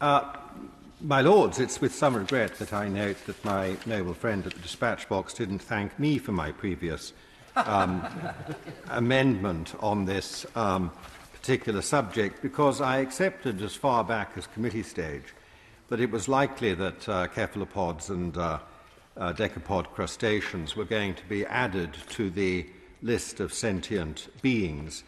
My Lords, it's with some regret that I note that my noble friend at the dispatch box didn't thank me for my previous amendment on this particular subject, because I accepted as far back as committee stage that it was likely that cephalopods and decapod crustaceans were going to be added to the list of sentient beings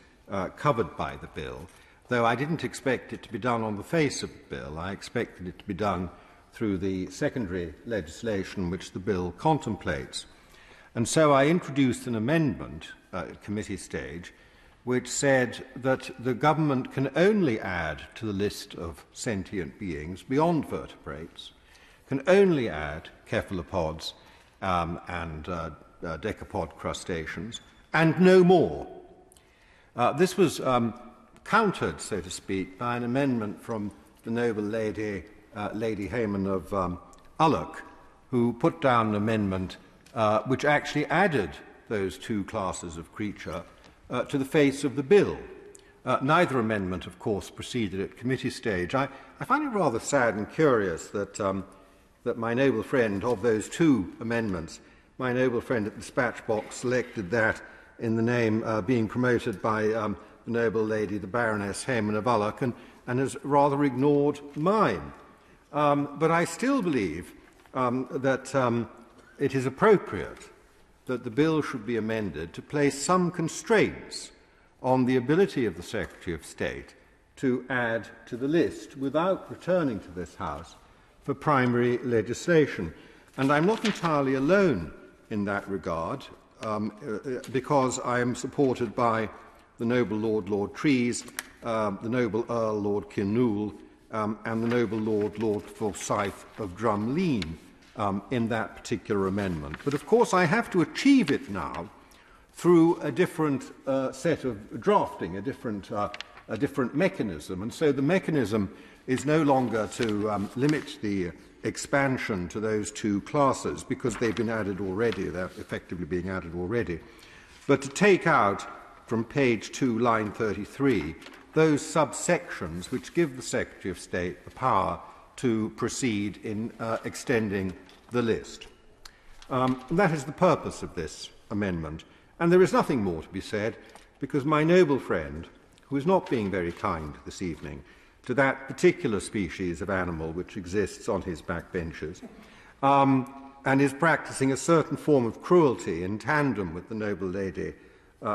covered by the bill, though I didn't expect it to be done on the face of the bill. I expected it to be done through the secondary legislation which the bill contemplates. And so I introduced an amendment at committee stage which said that the government can only add to the list of sentient beings beyond vertebrates, can only add cephalopods and decapod crustaceans, and no more. This was countered, so to speak, by an amendment from the noble lady, Lady Hayman of Ulloch, who put down an amendment which actually added those two classes of creature to the face of the bill. Neither amendment, of course, proceeded at committee stage. I find it rather sad and curious that, that my noble friend, of those two amendments, my noble friend at the dispatch box selected that in the name being promoted by the noble lady, the Baroness Hayman of Ulloch, and has rather ignored mine. But I still believe that it is appropriate that the bill should be amended to place some constraints on the ability of the Secretary of State to add to the list without returning to this House for primary legislation. And I'm not entirely alone in that regard, because I am supported by the noble Lord Trees, the noble Earl Lord Kinnoul, and the noble Lord Forsyth of Drumleen in that particular amendment. But of course I have to achieve it now through a different set of drafting, a different mechanism. And so the mechanism is no longer to limit the expansion to those two classes, because they've been added already, they're effectively being added already, but to take out from page 2, line 33, those subsections which give the Secretary of State the power to proceed in extending the list. That is the purpose of this amendment, and there is nothing more to be said, because my noble friend, who is not being very kind this evening to that particular species of animal which exists on his backbenches, and is practising a certain form of cruelty in tandem with the noble lady,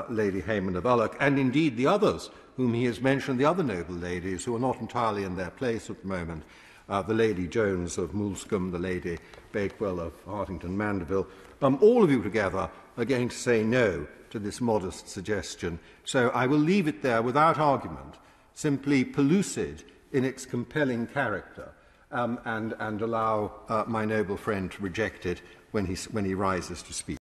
Lady Hayman of Ulloch, and indeed the others whom he has mentioned, the other noble ladies who are not entirely in their place at the moment, the Lady Jones of Moulscombe, the Lady Bakewell of Hartington Mandeville, all of you together are going to say no to this modest suggestion. So I will leave it there without argument, simply pellucid in its compelling character, and allow my noble friend to reject it when he rises to speak.